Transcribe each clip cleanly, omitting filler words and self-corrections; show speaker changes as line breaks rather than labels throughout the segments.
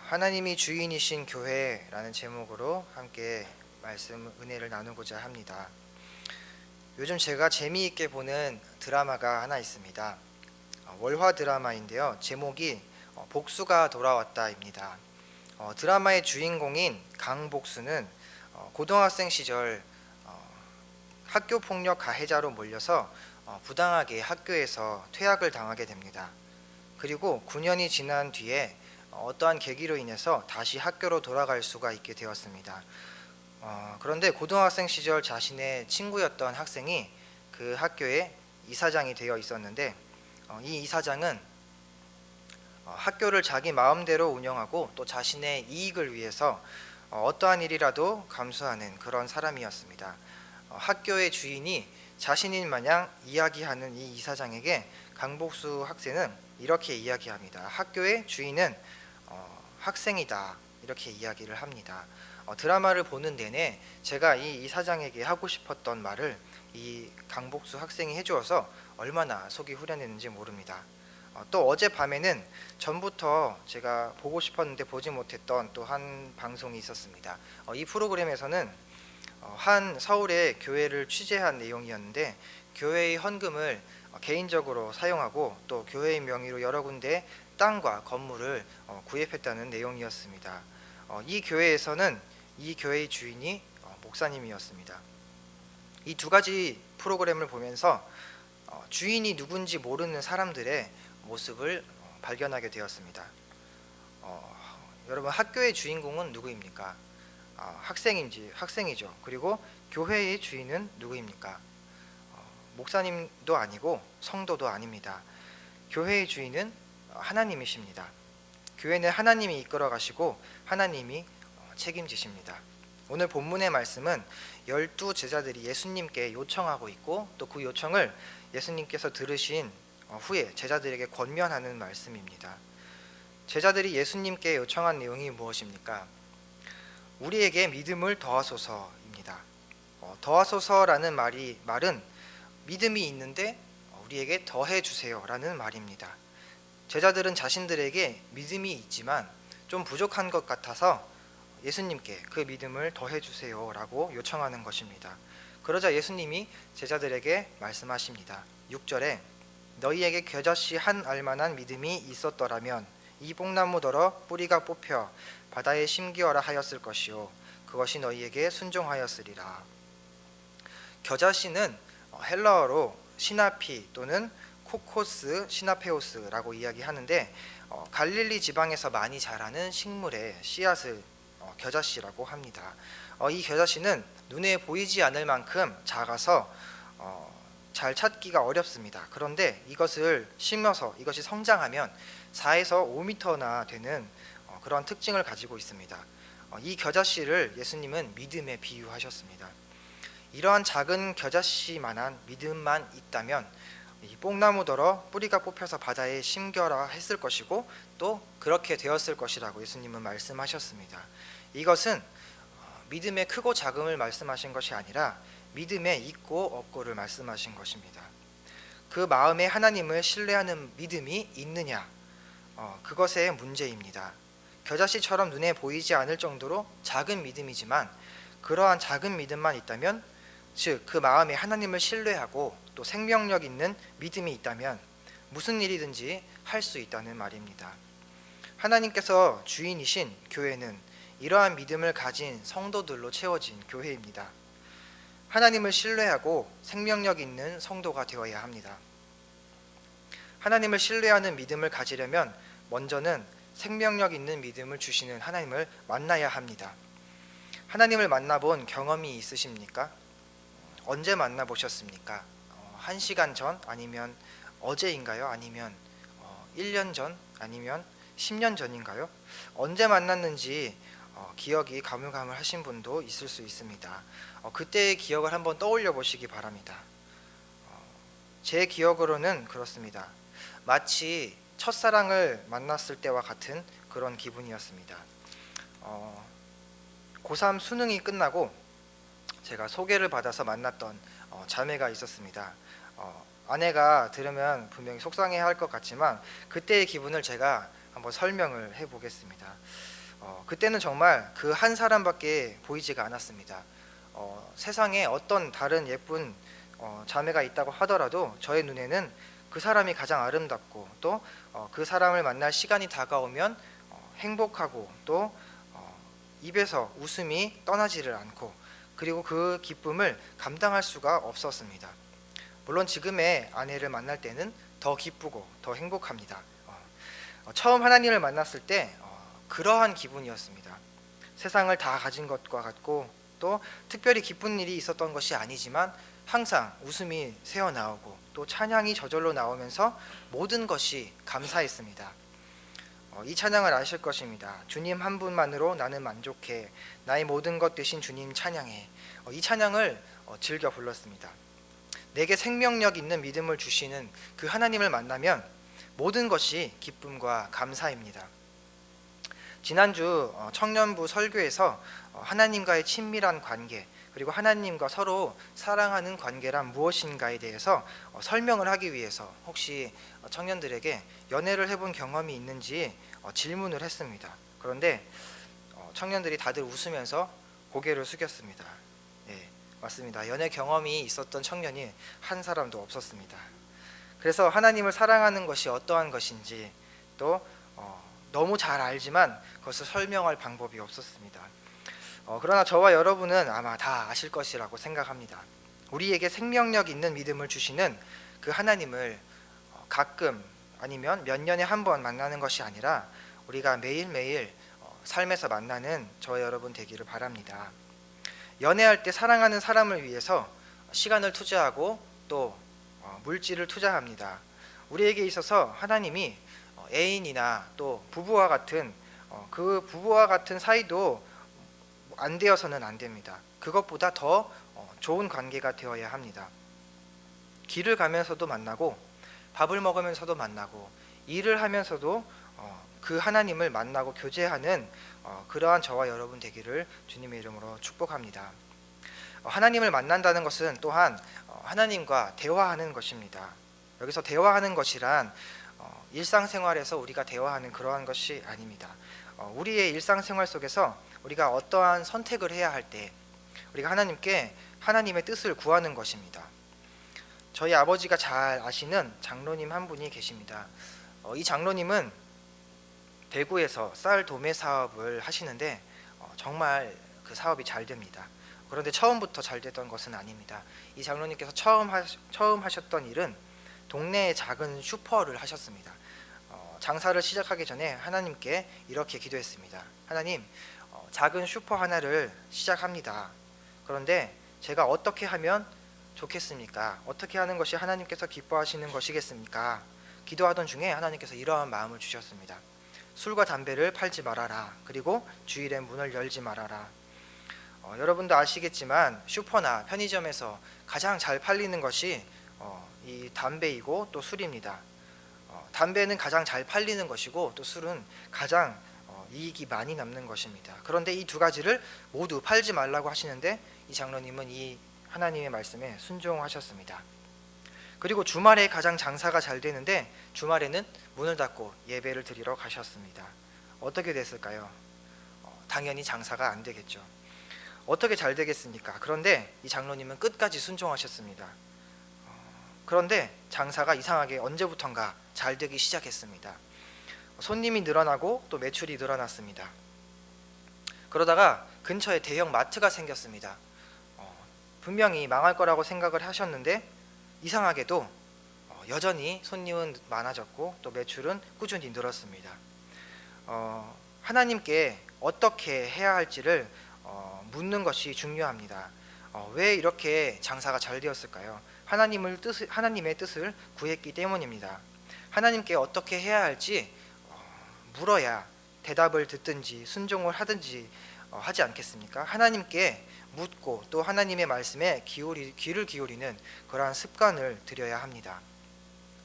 하나님이 주인이신 교회라는 제목으로 함께 말씀 은혜를 나누고자 합니다. 요즘 제가 재미있게 보는 드라마가 하나 있습니다. 월화 드라마인데요. 제목이 복수가 돌아왔다입니다. 드라마의 주인공인 강복수는 고등학생 시절 학교 폭력 가해자로 몰려서 부당하게 학교에서 퇴학을 당하게 됩니다. 그리고 9년이 지난 뒤에 어떠한 계기로 인해서 다시 학교로 돌아갈 수가 있게 되었습니다. 그런데 고등학생 시절 자신의 친구였던 학생이 그 학교의 이사장이 되어 있었는데 이 이사장은 학교를 자기 마음대로 운영하고 또 자신의 이익을 위해서 어떠한 일이라도 감수하는 그런 사람이었습니다. 학교의 주인이 자신인 마냥 이야기하는 이 이사장에게 강복수 학생은 이렇게 이야기합니다. 학교의 주인은 학생이다, 이렇게 이야기를 합니다. 드라마를 보는 내내 제가 이 이사장에게 하고 싶었던 말을 이 강복수 학생이 해주어서 얼마나 속이 후련했는지 모릅니다. 또 어젯밤에는 전부터 제가 보고 싶었는데 보지 못했던 또 한 방송이 있었습니다. 이 프로그램에서는 한 서울의 교회를 취재한 내용이었는데 교회의 헌금을 개인적으로 사용하고 또 교회의 명의로 여러 군데 땅과 건물을 구입했다는 내용이었습니다. 이 교회에서는 이 교회의 주인이 목사님이었습니다. 이 두 가지 프로그램을 보면서 주인이 누군지 모르는 사람들의 모습을 발견하게 되었습니다. 여러분, 학교의 주인공은 누구입니까? 학생이죠. 그리고 교회의 주인은 누구입니까? 목사님도 아니고 성도도 아닙니다. 교회의 주인은 하나님이십니다. 교회는 하나님이 이끌어 가시고 하나님이 책임지십니다. 오늘 본문의 말씀은 12 제자들이 예수님께 요청하고 있고 또 그 요청을 예수님께서 들으신 후에 제자들에게 권면하는 말씀입니다. 제자들이 예수님께 요청한 내용이 무엇입니까? 우리에게 믿음을 더하소서입니다. 더하소서라는 말은 믿음이 있는데 우리에게 더해 주세요라는 말입니다. 제자들은 자신들에게 믿음이 있지만 좀 부족한 것 같아서 예수님께 그 믿음을 더해 주세요라고 요청하는 것입니다. 그러자 예수님이 제자들에게 말씀하십니다. 6절에 너희에게 겨자씨 한 알만한 믿음이 있었더라면 이 뽕나무더러 뿌리가 뽑혀 바다에 심기어라 하였을 것이요 그것이 너희에게 순종하였으리라. 겨자씨는 헬라어로 시나피 또는 코코스 시나페오스라고 이야기하는데 갈릴리 지방에서 많이 자라는 식물의 씨앗을 겨자씨라고 합니다. 이 겨자씨는 눈에 보이지 않을 만큼 작아서 잘 찾기가 어렵습니다. 그런데 이것을 심어서 이것이 성장하면 4에서 5m나 되는 그런 특징을 가지고 있습니다. 이 겨자씨를 예수님은 믿음에 비유하셨습니다. 이러한 작은 겨자씨만한 믿음만 있다면 이 뽕나무더러 뿌리가 뽑혀서 바다에 심겨라 했을 것이고 또 그렇게 되었을 것이라고 예수님은 말씀하셨습니다. 이것은 믿음의 크고 작음을 말씀하신 것이 아니라 믿음의 있고 없고를 말씀하신 것입니다. 그 마음에 하나님을 신뢰하는 믿음이 있느냐, 그것의 문제입니다. 겨자씨처럼 눈에 보이지 않을 정도로 작은 믿음이지만 그러한 작은 믿음만 있다면, 즉 그 마음에 하나님을 신뢰하고 또 생명력 있는 믿음이 있다면 무슨 일이든지 할 수 있다는 말입니다. 하나님께서 주인이신 교회는 이러한 믿음을 가진 성도들로 채워진 교회입니다. 하나님을 신뢰하고 생명력 있는 성도가 되어야 합니다. 하나님을 신뢰하는 믿음을 가지려면 먼저는 생명력 있는 믿음을 주시는 하나님을 만나야 합니다. 하나님을 만나본 경험이 있으십니까? 언제 만나보셨습니까? 1시간 전? 아니면 어제인가요? 아니면 1년 전? 아니면 10년 전인가요? 언제 만났는지 기억이 가물가물하신 분도 있을 수 있습니다. 그때의 기억을 한번 떠올려 보시기 바랍니다. 제 기억으로는 그렇습니다. 마치 첫사랑을 만났을 때와 같은 그런 기분이었습니다. 고3 수능이 끝나고 제가 소개를 받아서 만났던 자매가 있었습니다. 아내가 들으면 분명히 속상해할 것 같지만 그때의 기분을 제가 한번 설명을 해보겠습니다. 그때는 정말 그 한 사람밖에 보이지가 않았습니다. 세상에 어떤 다른 예쁜 자매가 있다고 하더라도 저의 눈에는 그 사람이 가장 아름답고 또 그 사람을 만날 시간이 다가오면 행복하고 또 입에서 웃음이 떠나지를 않고 그리고 그 기쁨을 감당할 수가 없었습니다. 물론 지금의 아내를 만날 때는 더 기쁘고 더 행복합니다. 처음 하나님을 만났을 때 그러한 기분이었습니다. 세상을 다 가진 것과 같고 또 특별히 기쁜 일이 있었던 것이 아니지만 항상 웃음이 새어나오고 또 찬양이 저절로 나오면서 모든 것이 감사했습니다. 이 찬양을 아실 것입니다. 주님 한 분만으로 나는 만족해 나의 모든 것 되신 주님 찬양해. 이 찬양을 즐겨 불렀습니다. 내게 생명력 있는 믿음을 주시는 그 하나님을 만나면 모든 것이 기쁨과 감사입니다. 지난주 청년부 설교에서 하나님과의 친밀한 관계 그리고 하나님과 서로 사랑하는 관계란 무엇인가에 대해서 설명을 하기 위해서 혹시 청년들에게 연애를 해본 경험이 있는지 질문을 했습니다. 그런데 청년들이 다들 웃으면서 고개를 숙였습니다. 예, 맞습니다. 연애 경험이 있었던 청년이 한 사람도 없었습니다. 그래서 하나님을 사랑하는 것이 어떠한 것인지 또 너무 잘 알지만 그것을 설명할 방법이 없었습니다. 그러나 저와 여러분은 아마 다 아실 것이라고 생각합니다. 우리에게 생명력 있는 믿음을 주시는 그 하나님을 가끔 아니면 몇 년에 한 번 만나는 것이 아니라 우리가 매일매일 삶에서 만나는 저와 여러분 되기를 바랍니다. 연애할 때 사랑하는 사람을 위해서 시간을 투자하고 또 물질을 투자합니다. 우리에게 있어서 하나님이 애인이나 또 부부와 같은 그 부부와 같은 사이도 안 되어서는 안 됩니다. 그것보다 더 좋은 관계가 되어야 합니다. 길을 가면서도 만나고 밥을 먹으면서도 만나고 일을 하면서도 그 하나님을 만나고 교제하는 그러한 저와 여러분 되기를 주님의 이름으로 축복합니다. 하나님을 만난다는 것은 또한 하나님과 대화하는 것입니다. 여기서 대화하는 것이란 일상생활에서 우리가 대화하는 그러한 것이 아닙니다. 우리의 일상생활 속에서 우리가 어떠한 선택을 해야 할 때 우리가 하나님께 하나님의 뜻을 구하는 것입니다. 저희 아버지가 잘 아시는 장로님 한 분이 계십니다. 이 장로님은 대구에서 쌀 도매 사업을 하시는데 정말 그 사업이 잘 됩니다. 그런데 처음부터 잘 됐던 것은 아닙니다. 이 장로님께서 처음 하셨던 일은 동네의 작은 슈퍼를 하셨습니다. 장사를 시작하기 전에 하나님께 이렇게 기도했습니다. 하나님, 작은 슈퍼 하나를 시작합니다. 그런데 제가 어떻게 하면 좋겠습니까? 어떻게 하는 것이 하나님께서 기뻐하시는 것이겠습니까? 기도하던 중에 하나님께서 이러한 마음을 주셨습니다. 술과 담배를 팔지 말아라. 그리고 주일에 문을 열지 말아라. 여러분도 아시겠지만 슈퍼나 편의점에서 가장 잘 팔리는 것이 이 담배이고 또 술입니다. 담배는 가장 잘 팔리는 것이고 또 술은 가장 이익이 많이 남는 것입니다. 그런데 이 두 가지를 모두 팔지 말라고 하시는데 이 장로님은 이 하나님의 말씀에 순종하셨습니다. 그리고 주말에 가장 장사가 잘 되는데 주말에는 문을 닫고 예배를 드리러 가셨습니다. 어떻게 됐을까요? 당연히 장사가 안 되겠죠. 어떻게 잘 되겠습니까? 그런데 이 장로님은 끝까지 순종하셨습니다. 그런데 장사가 이상하게 언제부턴가 잘 되기 시작했습니다. 손님이 늘어나고 또 매출이 늘어났습니다. 그러다가 근처에 대형 마트가 생겼습니다. 분명히 망할 거라고 생각을 하셨는데 이상하게도 여전히 손님은 많아졌고 또 매출은 꾸준히 늘었습니다. 하나님께 어떻게 해야 할지를 묻는 것이 중요합니다. 왜 이렇게 장사가 잘 되었을까요? 하나님의 뜻을 구했기 때문입니다. 하나님께 어떻게 해야 할지 물어야 대답을 듣든지 순종을 하든지 하지 않겠습니까? 하나님께 묻고 또 하나님의 말씀에 귀를 기울이는 그러한 습관을 들여야 합니다.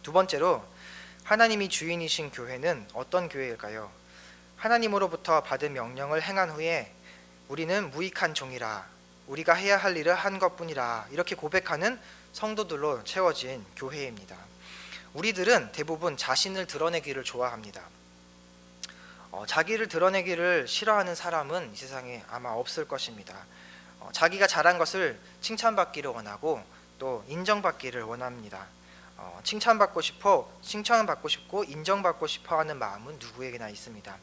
두 번째로 하나님이 주인이신 교회는 어떤 교회일까요? 하나님으로부터 받은 명령을 행한 후에 우리는 무익한 종이라 우리가 해야 할 일을 한 것뿐이라 이렇게 고백하는 성도들로 채워진 교회입니다. 우리들은 대부분 자신을 드러내기를 좋아합니다. 자기를 드러내기를 싫어하는 사람은 이 세상에 아마 없을 것입니다. 자기가 잘한 것을 칭찬받기를 원하고 또 인정받기를 원합니다. 칭찬받고 싶고 인정받고 싶어 하는 마음은 누구에게나 있습니다.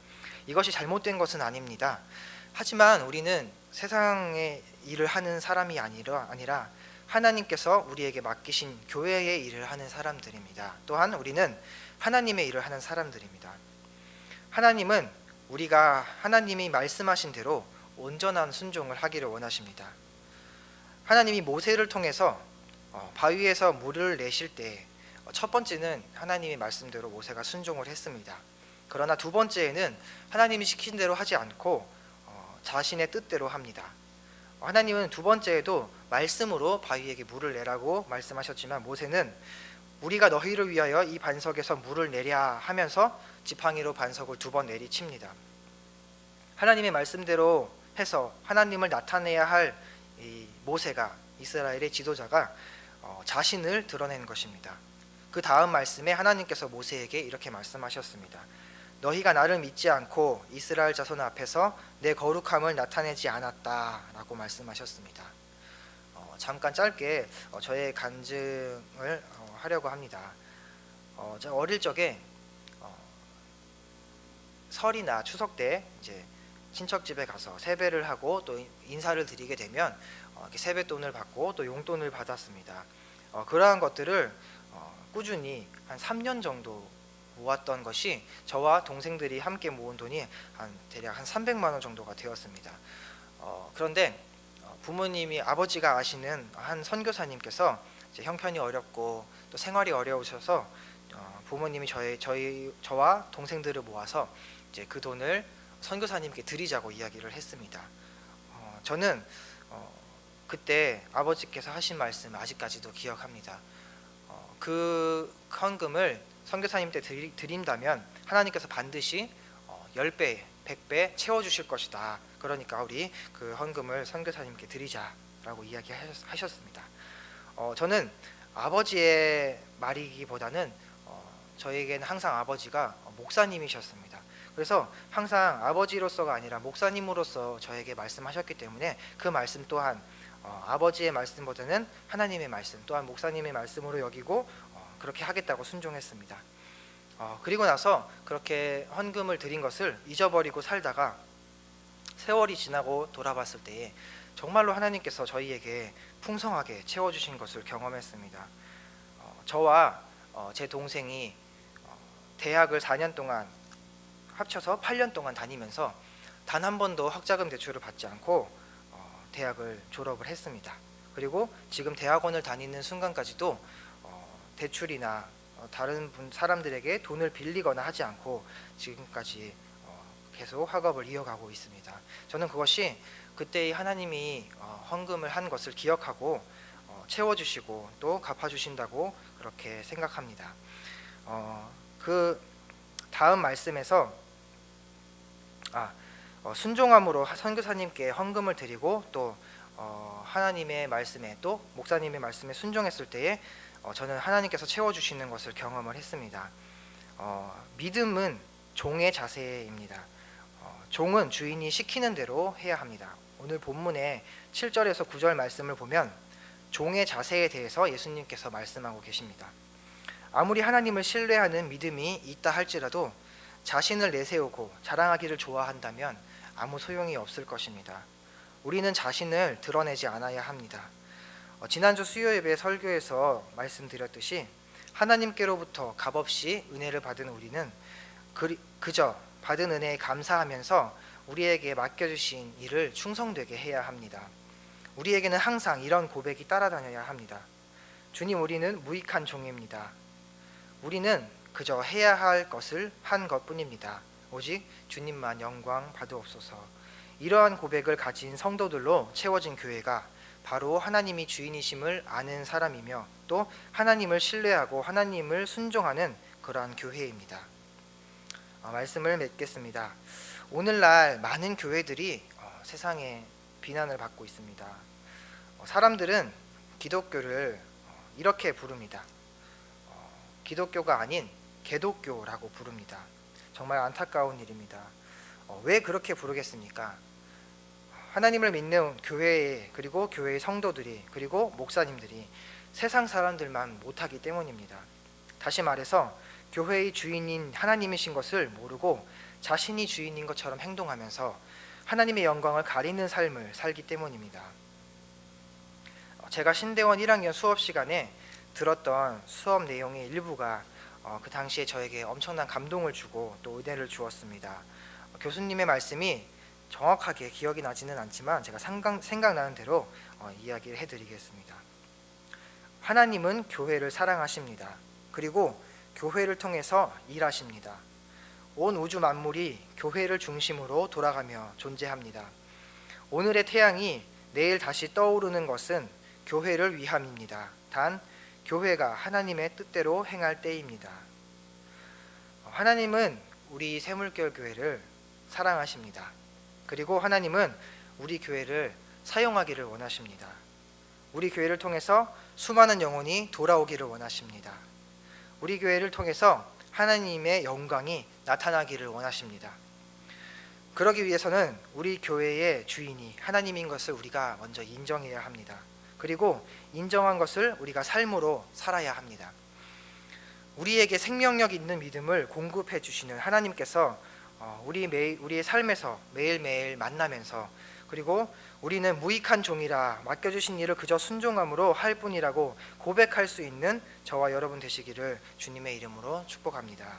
이것이 잘못된 것은 아닙니다. 하지만 우리는 세상의 일을 하는 사람이 아니라 하나님께서 우리에게 맡기신 교회의 일을 하는 사람들입니다. 또한 우리는 하나님의 일을 하는 사람들입니다. 하나님은 우리가 하나님이 말씀하신 대로 온전한 순종을 하기를 원하십니다. 하나님이 모세를 통해서 바위에서 물을 내실 때 첫 번째는 하나님의 말씀대로 모세가 순종을 했습니다. 그러나 두 번째에는 하나님이 시킨 대로 하지 않고 자신의 뜻대로 합니다. 하나님은 두 번째에도 말씀으로 바위에게 물을 내라고 말씀하셨지만 모세는 우리가 너희를 위하여 이 반석에서 물을 내랴 하면서 지팡이로 반석을 두 번 내리칩니다. 하나님의 말씀대로 해서 하나님을 나타내야 할 이 모세가, 이스라엘의 지도자가 자신을 드러낸 것입니다. 그 다음 말씀에 하나님께서 모세에게 이렇게 말씀하셨습니다. 너희가 나를 믿지 않고 이스라엘 자손 앞에서 내 거룩함을 나타내지 않았다 라고 말씀하셨습니다. 잠깐 짧게 저의 간증을 하려고 합니다. 제가 어릴 적에 설이나 추석 때 이제 친척 집에 가서 세배를 하고 또 인사를 드리게 되면 이렇게 세뱃돈을 받고 또 용돈을 받았습니다. 그러한 것들을 꾸준히 한 3년 정도 모았던 것이 저와 동생들이 함께 모은 돈이 대략 한 300만 원 정도가 되었습니다. 그런데 부모님이 아버지가 아시는 한 선교사님께서 이제 형편이 어렵고 또 생활이 어려우셔서 부모님이 저와 동생들을 모아서 이제 그 돈을 선교사님께 드리자고 이야기를 했습니다. 저는 그때 아버지께서 하신 말씀 아직까지도 기억합니다. 그 헌금을 선교사님께 드린다면 하나님께서 반드시 10배, 100배 채워주실 것이다. 그러니까 우리 그 헌금을 선교사님께 드리자라고 이야기하셨습니다. 저는 아버지의 말이기보다는 저에게는 항상 아버지가 목사님이셨습니다. 그래서 항상 아버지로서가 아니라 목사님으로서 저에게 말씀하셨기 때문에 그 말씀 또한 아버지의 말씀보다는 하나님의 말씀 또한 목사님의 말씀으로 여기고 그렇게 하겠다고 순종했습니다. 그리고 나서 그렇게 헌금을 드린 것을 잊어버리고 살다가 세월이 지나고 돌아봤을 때에 정말로 하나님께서 저희에게 풍성하게 채워주신 것을 경험했습니다. 저와 제 동생이 대학을 4년 동안 합쳐서 8년 동안 다니면서 단 한 번도 학자금 대출을 받지 않고 대학을 졸업을 했습니다. 그리고 지금 대학원을 다니는 순간까지도 대출이나 다른 사람들에게 돈을 빌리거나 하지 않고 지금까지 계속 학업을 이어가고 있습니다. 저는 그것이 그때의 하나님이 헌금을 한 것을 기억하고 채워주시고 또 갚아주신다고 그렇게 생각합니다. 그 다음 말씀에서 순종함으로 선교사님께 헌금을 드리고 또 하나님의 말씀에 또 목사님의 말씀에 순종했을 때에 저는 하나님께서 채워주시는 것을 경험을 했습니다. 믿음은 종의 자세입니다. 종은 주인이 시키는 대로 해야 합니다. 오늘 본문의 7절에서 9절 말씀을 보면 종의 자세에 대해서 예수님께서 말씀하고 계십니다. 아무리 하나님을 신뢰하는 믿음이 있다 할지라도 자신을 내세우고 자랑하기를 좋아한다면 아무 소용이 없을 것입니다. 우리는 자신을 드러내지 않아야 합니다. 지난주 수요예배 설교에서 말씀드렸듯이 하나님께로부터 값없이 은혜를 받은 우리는 그저 받은 은혜에 감사하면서 우리에게 맡겨주신 일을 충성되게 해야 합니다. 우리에게는 항상 이런 고백이 따라다녀야 합니다. 주님, 우리는 무익한 종입니다. 우리는 그저 해야 할 것을 한 것뿐입니다. 오직 주님만 영광 받으옵소서. 이러한 고백을 가진 성도들로 채워진 교회가 바로 하나님이 주인이심을 아는 사람이며 또 하나님을 신뢰하고 하나님을 순종하는 그러한 교회입니다. 말씀을 맺겠습니다. 오늘날 많은 교회들이 세상에 비난을 받고 있습니다. 사람들은 기독교를 이렇게 부릅니다. 기독교가 아닌 개독교라고 부릅니다. 정말 안타까운 일입니다. 왜 그렇게 부르겠습니까? 하나님을 믿는 교회에, 그리고 교회의 성도들이, 그리고 목사님들이 세상 사람들만 못하기 때문입니다. 다시 말해서 교회의 주인인 하나님이신 것을 모르고 자신이 주인인 것처럼 행동하면서 하나님의 영광을 가리는 삶을 살기 때문입니다. 제가 신대원 1학년 수업 시간에 들었던 수업 내용의 일부가 그 당시에 저에게 엄청난 감동을 주고 또 은혜를 주었습니다. 교수님의 말씀이 정확하게 기억이 나지는 않지만 제가 생각나는 대로 이야기를 해드리겠습니다. 하나님은 교회를 사랑하십니다. 그리고 교회를 통해서 일하십니다. 온 우주 만물이 교회를 중심으로 돌아가며 존재합니다. 오늘의 태양이 내일 다시 떠오르는 것은 교회를 위함입니다. 단 교회가 하나님의 뜻대로 행할 때입니다. 하나님은 우리 새물결 교회를 사랑하십니다. 그리고 하나님은 우리 교회를 사용하기를 원하십니다. 우리 교회를 통해서 수많은 영혼이 돌아오기를 원하십니다. 우리 교회를 통해서 하나님의 영광이 나타나기를 원하십니다. 그러기 위해서는 우리 교회의 주인이 하나님인 것을 우리가 먼저 인정해야 합니다. 그리고 인정한 것을 우리가 삶으로 살아야 합니다. 우리에게 생명력 있는 믿음을 공급해 주시는 하나님께서 우리의 삶에서 매일매일 만나면서, 그리고 우리는 무익한 종이라 맡겨주신 일을 그저 순종함으로 할 뿐이라고 고백할 수 있는 저와 여러분 되시기를 주님의 이름으로 축복합니다.